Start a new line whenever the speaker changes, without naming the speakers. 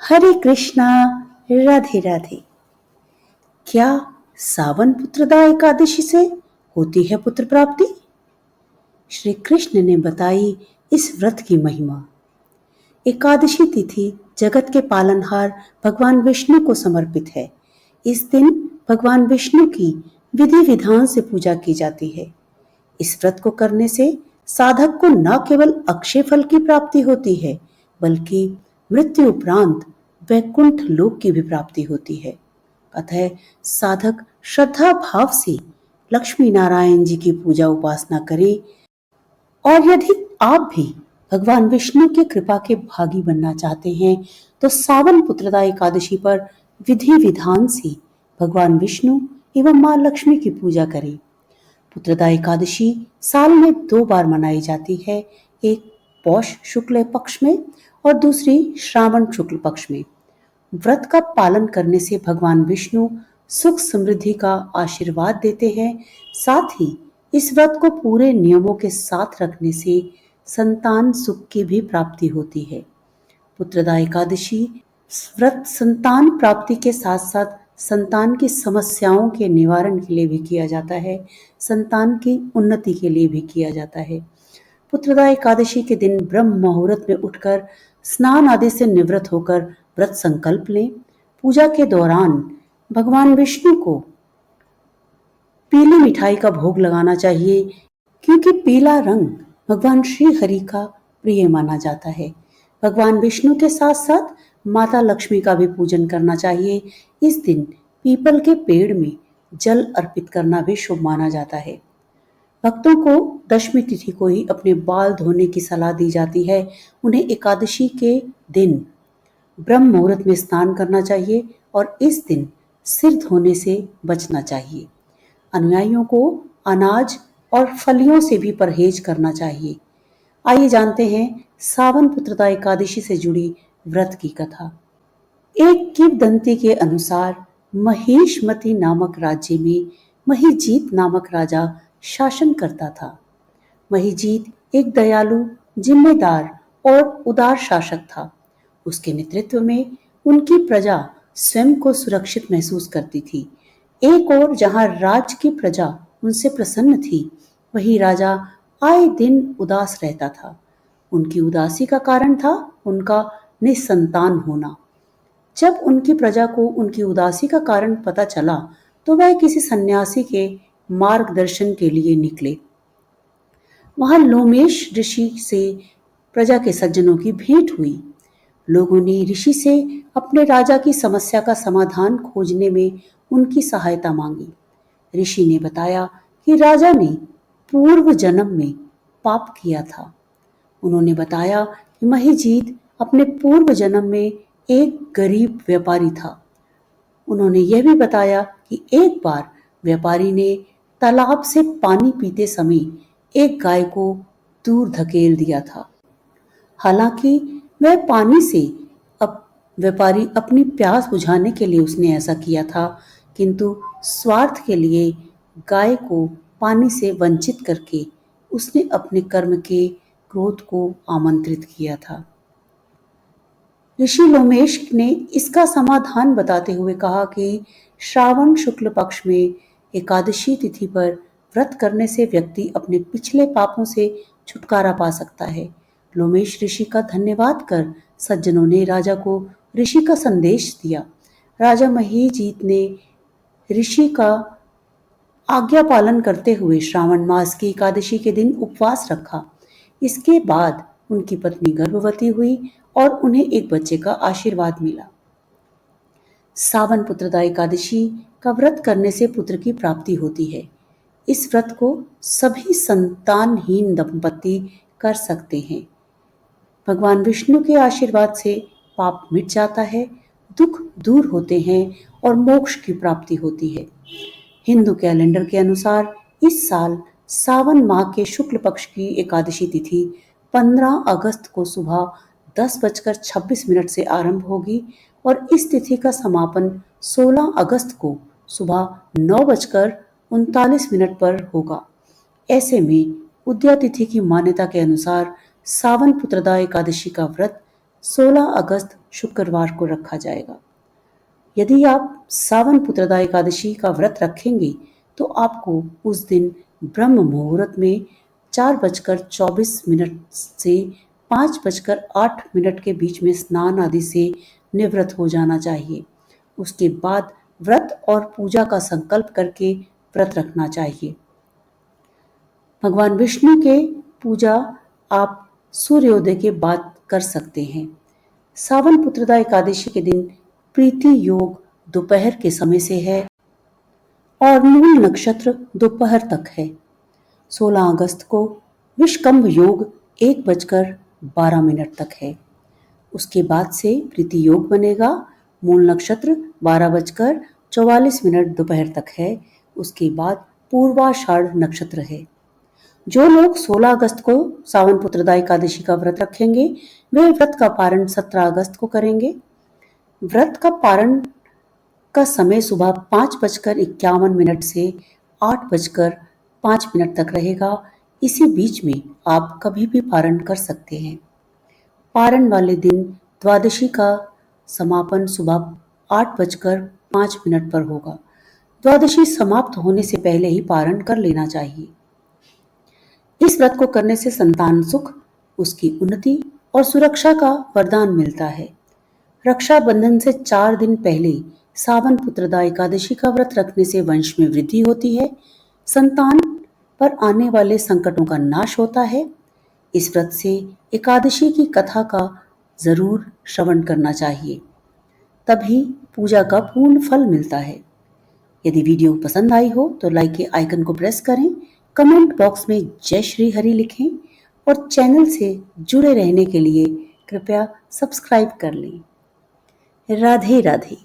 हरे कृष्णा। राधे राधे। क्या सावन पुत्रदा एकादशी से होती है पुत्र प्राप्ति? श्री कृष्ण ने बताई इस व्रत की महिमा। एकादशी तिथि जगत के पालनहार भगवान विष्णु को समर्पित है। इस दिन भगवान विष्णु की विधि विधान से पूजा की जाती है। इस व्रत को करने से साधक को न केवल अक्षय फल की प्राप्ति होती है, बल्कि मृत्यु उपरांत वैकुंठ लोक की भी प्राप्ति होती है। अतः साधक श्रद्धा भाव से लक्ष्मी नारायण जी की पूजा उपासना करें। और यदि आप भी भगवान विष्णु की कृपा के भागी बनना चाहते हैं तो सावन पुत्रदा एकादशी पर विधि विधान से भगवान विष्णु एवं मां लक्ष्मी की पूजा करें। पुत्रदा एकादशी साल में 2 बार मनाई जाती है, एक पौष शुक्ल पक्ष में और दूसरी श्रावण शुक्ल पक्ष में। व्रत का पालन करने से भगवान विष्णु सुख समृद्धि का आशीर्वाद देते हैं। साथ ही इस व्रत को पूरे नियमों के साथ रखने से संतान सुख की भी प्राप्ति होती है। पुत्रदा एकादशी व्रत संतान प्राप्ति के साथ साथ संतान की समस्याओं के निवारण के लिए भी किया जाता है, संतान की उन्नति के लिए भी किया जाता है। पुत्रदा एकादशी के दिन ब्रह्म मुहूर्त में उठकर स्नान आदि से निवृत्त होकर व्रत संकल्प लें। पूजा के दौरान भगवान विष्णु को पीली मिठाई का भोग लगाना चाहिए, क्योंकि पीला रंग भगवान श्री हरि का प्रिय माना जाता है। भगवान विष्णु के साथ साथ माता लक्ष्मी का भी पूजन करना चाहिए। इस दिन पीपल के पेड़ में जल अर्पित करना भी शुभ माना जाता है। भक्तों को दशमी तिथि को ही अपने बाल धोने की सलाह दी जाती है। उन्हें एकादशी के दिन ब्रह्म मुहूर्त में स्नान करना चाहिए और इस दिन सिर धोने से बचना चाहिए। अनुयायियों को अनाज और फलियों से भी परहेज करना चाहिए। आइए जानते हैं सावन पुत्रदा एकादशी से जुड़ी व्रत की कथा। एक किंवदंती के अनुसार महिष्मति नामक राज्य में महिजीत नामक राजा शासन करता था। महिजीत एक दयालु, जिम्मेदार और उदार शासक था। उसके नेतृत्व में उनकी प्रजा स्वयं को सुरक्षित महसूस करती थी। एक ओर जहां राज्य की प्रजा उनसे प्रसन्न थी, वहीं राजा आए दिन उदास रहता था। उनकी उदासी का कारण था उनका निसंतान होना। जब उनकी प्रजा को उनकी उदासी का कारण पता चला तो वह किसी सन्यासी के मार्गदर्शन के लिए निकले। वहां लोमेश ऋषि से प्रजा के सज्जनों की भेंट हुई। लोगों ने ऋषि से अपने राजा की समस्या का समाधान खोजने में उनकी सहायता मांगी। ऋषि ने बताया कि राजा ने पूर्व जन्म में पाप किया था। उन्होंने बताया कि महिजीत अपने पूर्व जन्म में एक गरीब व्यापारी था। उन्होंने यह भी बताया कि एक बार व्यापारी ने तालाब से पानी पीते समय एक गाय को दूर धकेल दिया था। हालांकि वह पानी से अब व्यापारी अपनी प्यास बुझाने के लिए उसने ऐसा किया था, किंतु स्वार्थ के लिए गाय को पानी से वंचित करके उसने अपने कर्म के क्रोध को आमंत्रित किया था। ऋषि लोमेश ने इसका समाधान बताते हुए कहा कि श्रावण शुक्ल पक्ष में एकादशी तिथि पर व्रत करने से व्यक्ति अपने पिछले पापों से छुटकारा पा सकता है। लोमेश ऋषि का धन्यवाद कर सज्जनों ने राजा को ऋषि का संदेश दिया। राजा महिजीत ने ऋषि का आज्ञा पालन करते हुए श्रावण मास की एकादशी के दिन उपवास रखा। इसके बाद उनकी पत्नी गर्भवती हुई और उन्हें एक बच्चे का आशीर्वाद मिला। सावन पुत्रदा एकादशी का व्रत करने से पुत्र की प्राप्ति होती है। इस व्रत को सभी संतानहीन दंपति कर सकते हैं। भगवान विष्णु के आशीर्वाद से पाप मिट जाता है, दुख दूर होते हैं और मोक्ष की प्राप्ति होती है। हिंदू कैलेंडर के अनुसार इस साल सावन माह के शुक्ल पक्ष की एकादशी तिथि 15 अगस्त को सुबह 10:26 से आरंभ होगी और इस तिथि का समापन 16 अगस्त को सुबह 9:39 पर होगा। ऐसे में उदया तिथि की मान्यता के अनुसार सावन पुत्रदा एकादशी का व्रत 16 अगस्त शुक्रवार को रखा जाएगा। यदि आप सावन पुत्रदा एकादशी का व्रत रखेंगे तो आपको उस दिन ब्रह्म मुहूर्त में 4:24 से 5:08 के बीच में स्नान आदि से निवृत्त हो जाना चाहिए। उसके बाद व्रत और पूजा का संकल्प करके व्रत रखना चाहिए। भगवान विष्णु के पूजा आप सूर्योदय के बाद कर सकते हैं। सावन पुत्रदा एकादशी के दिन प्रीति योग दोपहर के समय से है और मूल नक्षत्र दोपहर तक है। 16 अगस्त को विषकंभ योग 1:12 तक है। उसके बाद से प्रीति योग बनेगा। मूल नक्षत्र 12:44 दोपहर तक है। उसके बाद पूर्वाषाढ़ नक्षत्र है। जो लोग 16 अगस्त को सावन पुत्रदा एकादशी का व्रत रखेंगे वे व्रत का पारण 17 अगस्त को करेंगे। व्रत का पारण का समय सुबह 5:51 से 8:05 तक रहेगा। इसी बीच में आप कभी भी पारण कर सकते हैं। पारण वाले दिन द्वादशी का समापन सुबह 8:05 पर होगा। द्वादशी समाप्त होने से पहले ही पारण कर लेना चाहिए। इस व्रत को करने से संतान सुख, उसकी उन्नति और सुरक्षा का वरदान मिलता है। रक्षाबंधन से 4 दिन पहले सावन पुत्रदा एकादशी का व्रत रखने से वंश में वृद्धि होती है, संतान पर आने वाले संकटों का नाश होता है। इस व्रत से एकादशी की कथा का जरूर श्रवण करना चाहिए, तभी पूजा का पूर्ण फल मिलता है। यदि वीडियो पसंद आई हो तो लाइक के आइकन को प्रेस करें, कमेंट बॉक्स में जय श्री हरि लिखें और चैनल से जुड़े रहने के लिए कृपया सब्सक्राइब कर लें। राधे राधे।